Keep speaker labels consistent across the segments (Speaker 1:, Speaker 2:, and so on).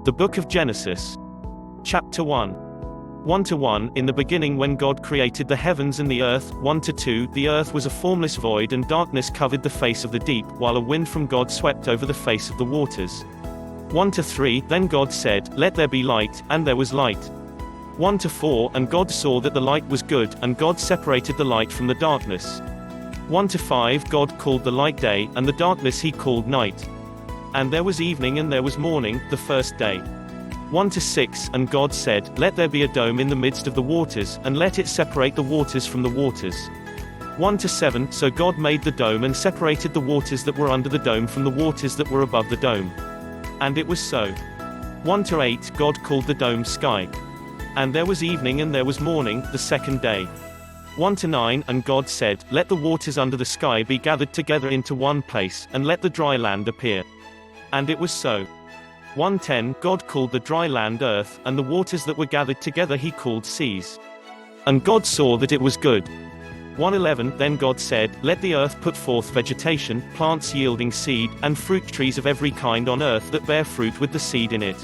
Speaker 1: The Book of Genesis. Chapter 1. 1-1 In the beginning, when God created the heavens and the earth. 1-2 The earth was a formless void, and darkness covered the face of the deep, while a wind from God swept over the face of the waters. 1-3 Then God said, "Let there be light," and there was light. 1-4 And God saw that the light was good, and God separated the light from the darkness. 1-5 God called the light day, and the darkness he called night. And there was evening and there was morning, the first day. 1-6 And God said, "Let there be a dome in the midst of the waters, and let it separate the waters from the waters." 1-7 So God made the dome and separated the waters that were under the dome from the waters that were above the dome. And it was so. 1-8 God called the dome sky. And there was evening and there was morning, the second day. 1-9 And God said, "Let the waters under the sky be gathered together into one place, and let the dry land appear." And it was so. 1-10 God called the dry land earth, and the waters that were gathered together he called seas. And God saw that it was good. 1-11 Then God said, "Let the earth put forth vegetation, plants yielding seed, and fruit trees of every kind on earth that bear fruit with the seed in it."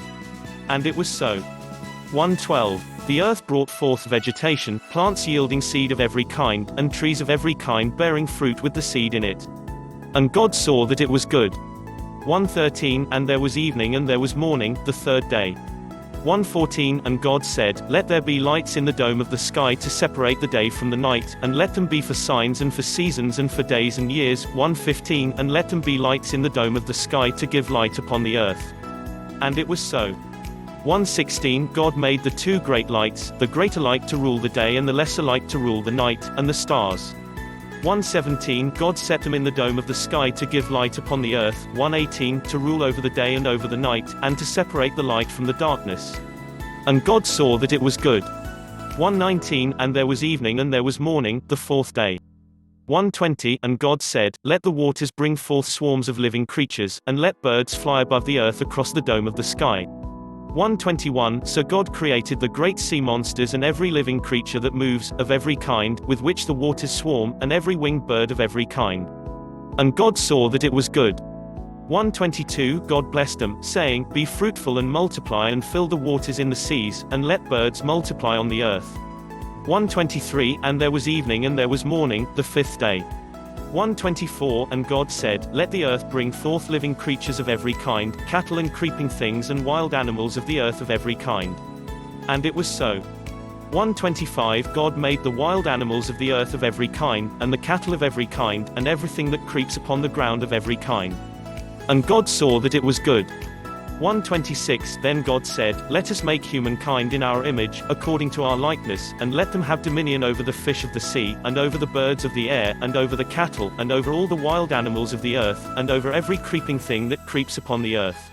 Speaker 1: And it was so. 1-12 The earth brought forth vegetation, plants yielding seed of every kind, and trees of every kind bearing fruit with the seed in it. And God saw that it was good. 1-13 And there was evening and there was morning, the third day. 1-14 And God said, "Let there be lights in the dome of the sky to separate the day from the night, and let them be for signs and for seasons and for days and years." 1-15 And let them be lights in the dome of the sky to give light upon the earth. And it was so. 1-16 God made the two great lights, the greater light to rule the day and the lesser light to rule the night, and the stars. 1-17 God set them in the dome of the sky to give light upon the earth. 1-18 To rule over the day and over the night, and to separate the light from the darkness. And God saw that it was good. 1-19 And there was evening and there was morning, the fourth day. 1-20 And God said, "Let the waters bring forth swarms of living creatures, and let birds fly above the earth across the dome of the sky." 1-21 So God created the great sea monsters and every living creature that moves, of every kind, with which the waters swarm, and every winged bird of every kind. And God saw that it was good. 1-22 God blessed them, saying, "Be fruitful and multiply and fill the waters in the seas, and let birds multiply on the earth." 1-23 And there was evening and there was morning, the fifth day. 1-24 And God said, "Let the earth bring forth living creatures of every kind, cattle and creeping things and wild animals of the earth of every kind." And it was so. 1-25 God made the wild animals of the earth of every kind, and the cattle of every kind, and everything that creeps upon the ground of every kind. And God saw that it was good. 1-26 Then God said, "Let us make humankind in our image, according to our likeness, and let them have dominion over the fish of the sea, and over the birds of the air, and over the cattle, and over all the wild animals of the earth, and over every creeping thing that creeps upon the earth."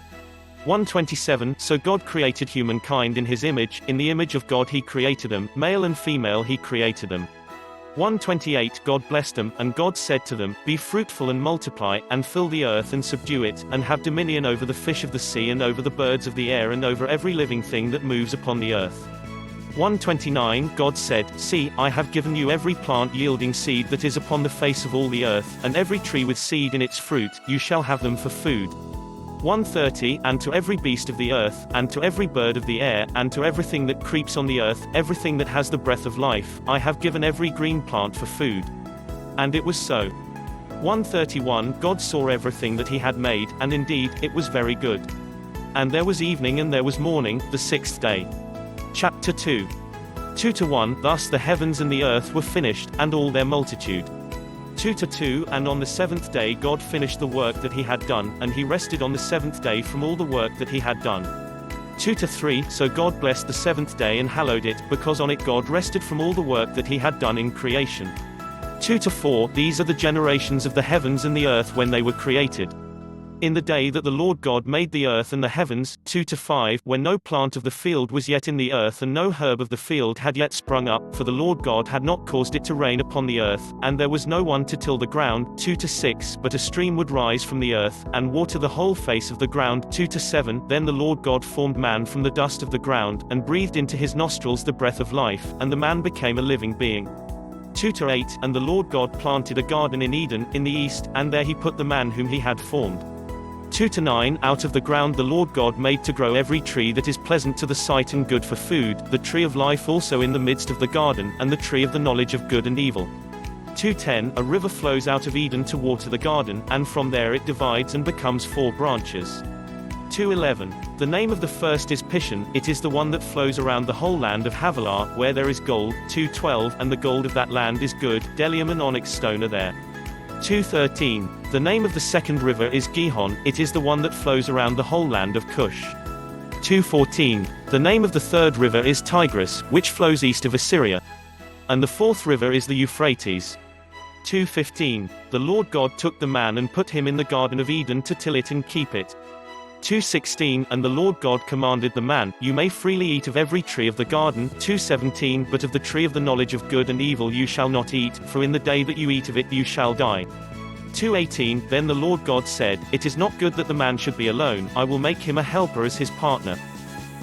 Speaker 1: 1-27 So God created humankind in his image, in the image of God he created them, male and female he created them. 1-28 God blessed them, and God said to them, "Be fruitful and multiply, and fill the earth and subdue it, and have dominion over the fish of the sea and over the birds of the air and over every living thing that moves upon the earth." 1-29 God said, "See, I have given you every plant yielding seed that is upon the face of all the earth, and every tree with seed in its fruit, you shall have them for food." 1-30 And to every beast of the earth, and to every bird of the air, and to everything that creeps on the earth, everything that has the breath of life, I have given every green plant for food. And it was so. 1-31 God saw everything that he had made, and indeed, it was very good. And there was evening and there was morning, the sixth day. Chapter 2. 2-1 Thus the heavens and the earth were finished, and all their multitude. 2-2 And on the seventh day God finished the work that he had done, and he rested on the seventh day from all the work that he had done. 2-3 So God blessed the seventh day and hallowed it, because on it God rested from all the work that he had done in creation. 2-4 These are the generations of the heavens and the earth when they were created. In the day that the Lord God made the earth and the heavens. 2-5 When no plant of the field was yet in the earth, and no herb of the field had yet sprung up, for the Lord God had not caused it to rain upon the earth, and there was no one to till the ground. 2-6 But a stream would rise from the earth, and water the whole face of the ground. 2-7 Then the Lord God formed man from the dust of the ground, and breathed into his nostrils the breath of life, and the man became a living being. 2-8 And the Lord God planted a garden in Eden, in the east, and there he put the man whom he had formed. 2-9 Out of the ground the Lord God made to grow every tree that is pleasant to the sight and good for food, the tree of life also in the midst of the garden, and the tree of the knowledge of good and evil. 2-10 A river flows out of Eden to water the garden, and from there it divides and becomes 4 branches. 2-11 The name of the first is Pishon, it is the one that flows around the whole land of Havilah, where there is gold. 2-12 And the gold of that land is good, bdellium and onyx stone are there. 2-13 The name of the second river is Gihon, it is the one that flows around the whole land of Cush. 2-14 The name of the third river is Tigris, which flows east of Assyria. And the fourth river is the Euphrates. 2-15 The Lord God took the man and put him in the Garden of Eden to till it and keep it. 2:16 And the Lord God commanded the man, You may freely eat of every tree of the garden. 2:17 But of the tree of the knowledge of good and evil you shall not eat, for in the day that you eat of it you shall die. 2:18 Then the Lord God said, It is not good that the man should be alone, I will make him a helper as his partner.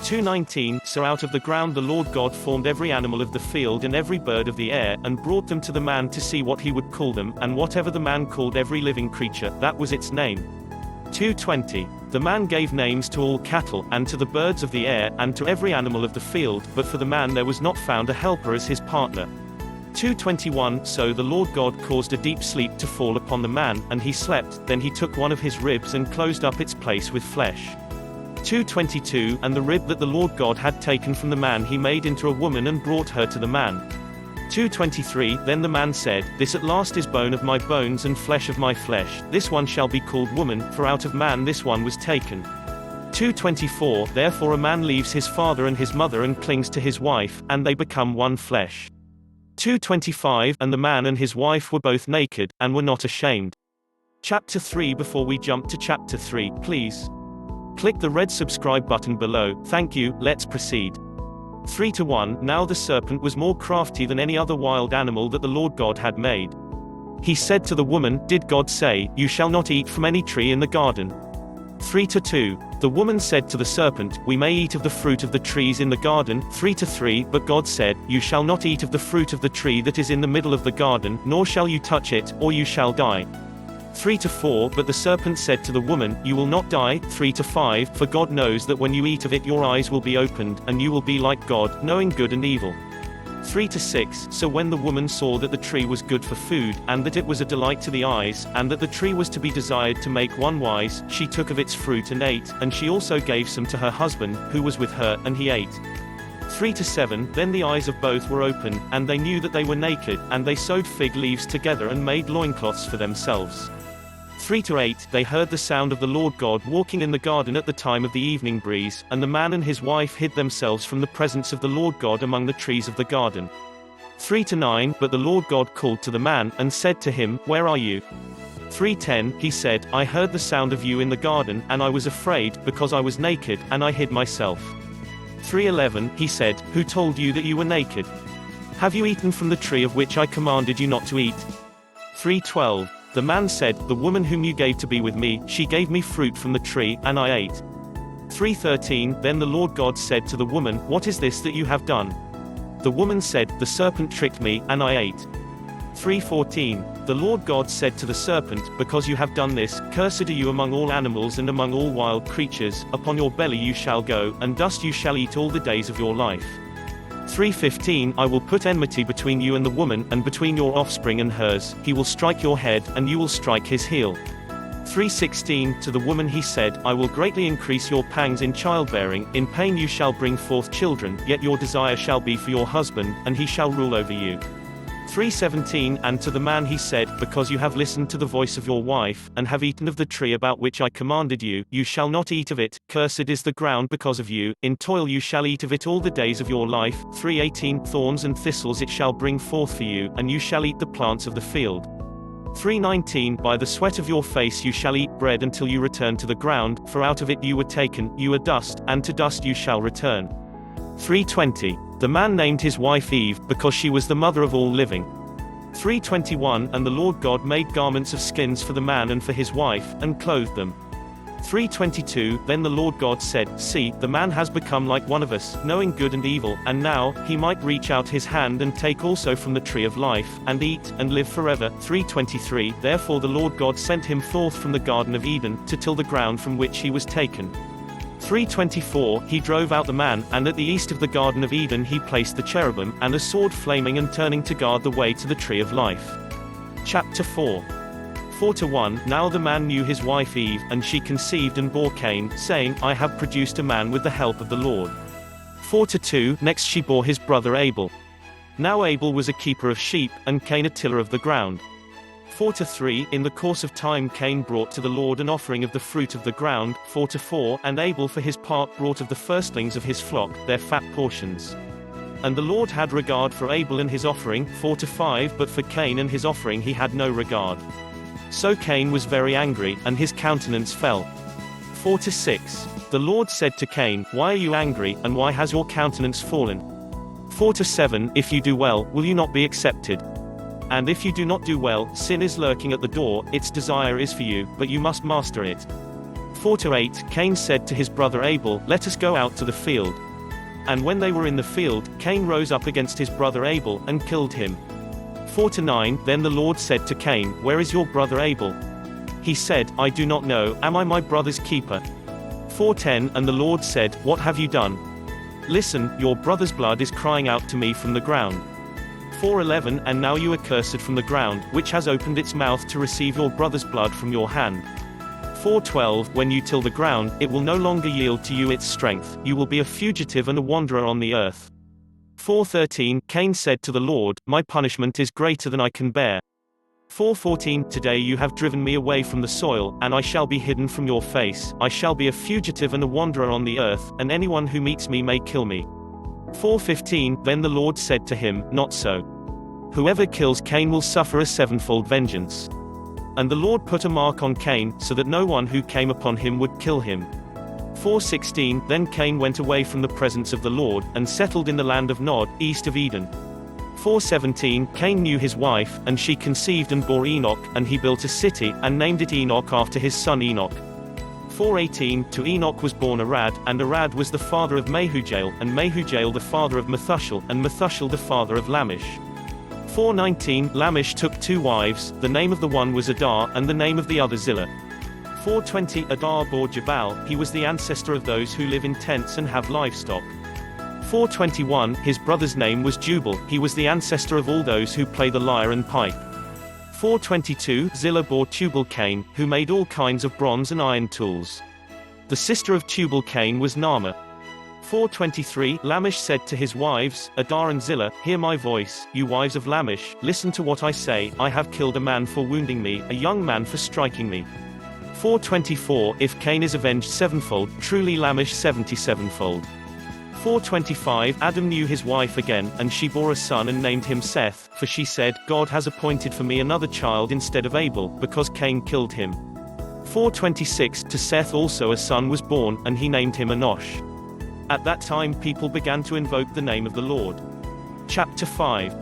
Speaker 1: 2:19 So out of the ground the Lord God formed every animal of the field and every bird of the air, and brought them to the man to see what he would call them, and whatever the man called every living creature, that was its name. 2:20 The man gave names to all cattle, and to the birds of the air, and to every animal of the field, but for the man there was not found a helper as his partner. 2:21 So the Lord God caused a deep sleep to fall upon the man, and he slept, then he took one of his ribs and closed up its place with flesh. 2:22 And the rib that the Lord God had taken from the man he made into a woman and brought her to the man. 2:23 Then the man said, This at last is bone of my bones and flesh of my flesh, this one shall be called woman, for out of man this one was taken. 2:24 Therefore a man leaves his father and his mother and clings to his wife, and they become one flesh. 2:25 And the man and his wife were both naked, and were not ashamed. Chapter 3 Before we jump to chapter 3, please click the red subscribe button below. Thank you, let's proceed. 3-1 Now the serpent was more crafty than any other wild animal that the Lord God had made. He said to the woman, Did God say, You shall not eat from any tree in the garden? 3-2 The woman said to the serpent, We may eat of the fruit of the trees in the garden. 3-3 But God said, You shall not eat of the fruit of the tree that is in the middle of the garden, nor shall you touch it, or you shall die. 3-4 But the serpent said to the woman, You will not die. 3-5 For God knows that when you eat of it your eyes will be opened, and you will be like God, knowing good and evil. 3-6 So when the woman saw that the tree was good for food, and that it was a delight to the eyes, and that the tree was to be desired to make one wise, she took of its fruit and ate, and she also gave some to her husband, who was with her, and he ate. 3-7 Then the eyes of both were opened, and they knew that they were naked, and they sewed fig leaves together and made loincloths for themselves. 3-8 They heard the sound of the Lord God walking in the garden at the time of the evening breeze, and the man and his wife hid themselves from the presence of the Lord God among the trees of the garden. 3-9 But the Lord God called to the man, and said to him, Where are you? 3-10 He said, I heard the sound of you in the garden, and I was afraid, because I was naked, and I hid myself. 3-11 He said, Who told you that you were naked? Have you eaten from the tree of which I commanded you not to eat? 3-12 The man said, The woman whom you gave to be with me, she gave me fruit from the tree, and I ate. 3:13 Then the Lord God said to the woman, What is this that you have done? The woman said, The serpent tricked me, and I ate. 3:14 The Lord God said to the serpent, Because you have done this, cursed are you among all animals and among all wild creatures, upon your belly you shall go, and dust you shall eat all the days of your life. 3:15 I will put enmity between you and the woman, and between your offspring and hers, he will strike your head, and you will strike his heel. 3:16 To the woman he said, I will greatly increase your pangs in childbearing, in pain you shall bring forth children, yet your desire shall be for your husband, and he shall rule over you. 3:17 And to the man he said, Because you have listened to the voice of your wife, and have eaten of the tree about which I commanded you, you shall not eat of it, cursed is the ground because of you, in toil you shall eat of it all the days of your life. 3:18 Thorns and thistles it shall bring forth for you, and you shall eat the plants of the field. 3:19 By the sweat of your face you shall eat bread until you return to the ground, for out of it you were taken, you are dust, and to dust you shall return. 3:20 The man named his wife Eve, because she was the mother of all living. 3:21 And the Lord God made garments of skins for the man and for his wife, and clothed them. 3:22 Then the Lord God said, See, the man has become like one of us, knowing good and evil, and now, he might reach out his hand and take also from the tree of life, and eat, and live forever. 3:23 Therefore the Lord God sent him forth from the Garden of Eden, to till the ground from which he was taken. 3:24 He drove out the man, and at the east of the Garden of Eden he placed the cherubim, and a sword flaming and turning to guard the way to the tree of life. Chapter 4 4:1 Now the man knew his wife Eve, and she conceived and bore Cain, saying, I have produced a man with the help of the Lord. 4:2 Next she bore his brother Abel. Now Abel was a keeper of sheep, and Cain a tiller of the ground. 4:3 In the course of time Cain brought to the Lord an offering of the fruit of the ground. 4:4 And Abel for his part brought of the firstlings of his flock, their fat portions. And the Lord had regard for Abel and his offering. 4:5 But for Cain and his offering he had no regard. So Cain was very angry, and his countenance fell. 4:6 The Lord said to Cain, Why are you angry, and why has your countenance fallen? 4:7 If you do well, will you not be accepted? And if you do not do well, sin is lurking at the door, its desire is for you, but you must master it. 4:8 Cain said to his brother Abel, Let us go out to the field. And when they were in the field, Cain rose up against his brother Abel, and killed him. 4:9 Then the Lord said to Cain, Where is your brother Abel? He said, I do not know, am I my brother's keeper? 4:10 And the Lord said, What have you done? Listen, your brother's blood is crying out to me from the ground. 4:11 And now you are cursed from the ground, which has opened its mouth to receive your brother's blood from your hand. 4:12 When you till the ground, it will no longer yield to you its strength, you will be a fugitive and a wanderer on the earth. 4:13 Cain said to the Lord, My punishment is greater than I can bear. 4:14 Today you have driven me away from the soil, and I shall be hidden from your face, I shall be a fugitive and a wanderer on the earth, and anyone who meets me may kill me. 4:15 Then the Lord said to him, Not so. Whoever kills Cain will suffer a sevenfold vengeance. And the Lord put a mark on Cain, so that no one who came upon him would kill him. 4:16 Then Cain went away from the presence of the Lord, and settled in the land of Nod, east of Eden. 4:17 Cain knew his wife, and she conceived and bore Enoch, and he built a city, and named it Enoch after his son Enoch. 4:18 To Enoch was born Arad, and Arad was the father of Mehujael, and Mehujael the father of Methushel, and Methushel the father of Lamech. 4:19 Lamech took two wives, the name of the one was Adar, and the name of the other Zillah. 4:20 Adar bore Jabal, he was the ancestor of those who live in tents and have livestock. 4:21 His brother's name was Jubal, he was the ancestor of all those who play the lyre and pipe. 4:22 Zillah bore Tubal-Cain, who made all kinds of bronze and iron tools. The sister of Tubal-Cain was Naamah. 4:23 Lamech said to his wives, Adar and Zillah, Hear my voice, you wives of Lamech, listen to what I say, I have killed a man for wounding me, a young man for striking me. 4:24 If Cain is avenged sevenfold, truly Lamech 77-fold. 4:25 Adam knew his wife again, and she bore a son and named him Seth, for she said, God has appointed for me another child instead of Abel, because Cain killed him. 4:26 To Seth also a son was born, and he named him Enosh. At that time people began to invoke the name of the Lord. Chapter 5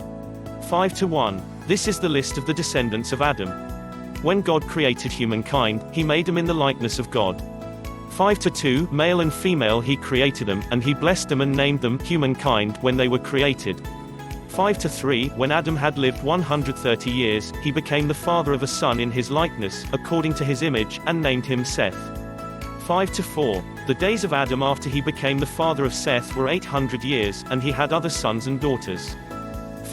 Speaker 1: 5:1 This is the list of the descendants of Adam. When God created humankind, he made them in the likeness of God. 5:2 Male and female he created them, and he blessed them and named them humankind when they were created. 5:3 When Adam had lived 130 years, he became the father of a son in his likeness, according to his image, and named him Seth. 5:4 The days of Adam after he became the father of Seth were 800 years, and he had other sons and daughters.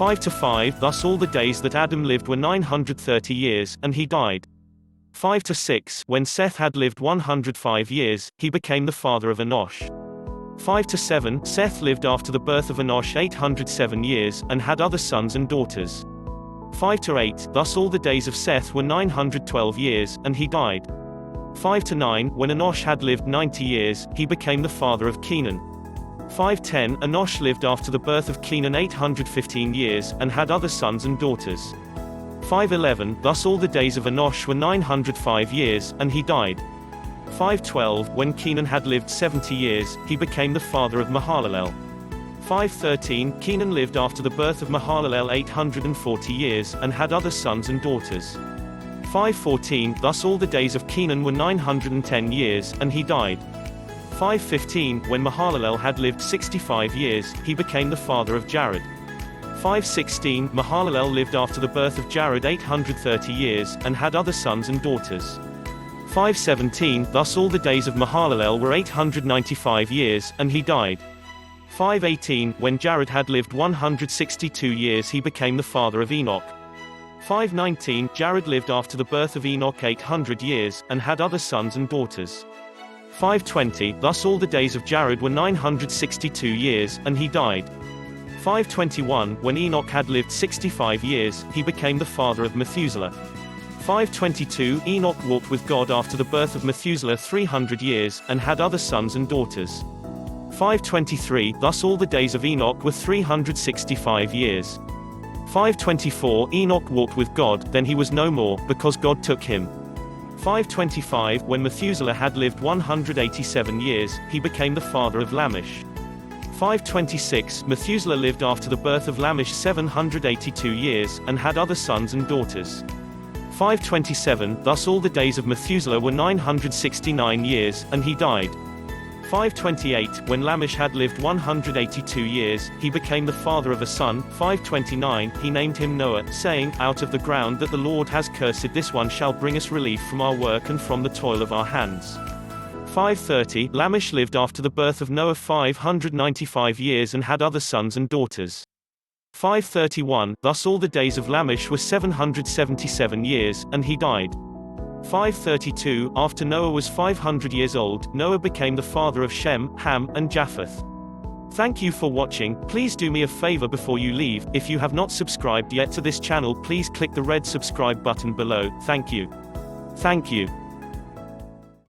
Speaker 1: 5:5 Thus all the days that Adam lived were 930 years, and he died. 5:6 When Seth had lived 105 years, he became the father of Enosh. 5:7 Seth lived after the birth of Enosh 807 years, and had other sons and daughters. 5:8 Thus all the days of Seth were 912 years, and he died. 5:9 When Enosh had lived 90 years, he became the father of Kenan. 5:10 Enosh lived after the birth of Kenan 815 years, and had other sons and daughters. 5:11 Thus all the days of Enosh were 905 years, and he died. 5:12 When Kenan had lived 70 years, he became the father of Mahalalel. 5:13 Kenan lived after the birth of Mahalalel 840 years, and had other sons and daughters. 514 Thus all the days of Kenan were 910 years, and he died. 515 When Mahalalel had lived 65 years, he became the father of Jared. 516 Mahalalel lived after the birth of Jared 830 years, and had other sons and daughters. 517 Thus all the days of Mahalalel were 895 years, and he died. 518 When Jared had lived 162 years, he became the father of Enoch. 519 Jared lived after the birth of Enoch 800 years, and had other sons and daughters. 520 Thus all the days of Jared were 962 years, and he died. 521 When Enoch had lived 65 years, he became the father of Methuselah. 522 Enoch walked with God after the birth of Methuselah 300 years, and had other sons and daughters. 523 Thus all the days of Enoch were 365 years. 524 Enoch walked with God, then he was no more, because God took him. 525 When Methuselah had lived 187 years, he became the father of Lamech. 526 Methuselah lived after the birth of Lamech 782 years, and had other sons and daughters. 527 Thus all the days of Methuselah were 969 years, and he died. 528 When Lamech had lived 182 years, he became the father of a son. 529 He named him Noah, saying, Out of the ground that the Lord has cursed, this one shall bring us relief from our work and from the toil of our hands. 530 Lamech lived after the birth of Noah 595 years, and had other sons and daughters. 531 Thus all the days of Lamech were 777 years, and he died. 532 After Noah was 500 years old, Noah became the father of Shem, Ham, and Japheth. Thank you for watching. Please do me a favor before you leave. If you have not subscribed yet to this channel, please click the red subscribe button below. Thank you. Thank you.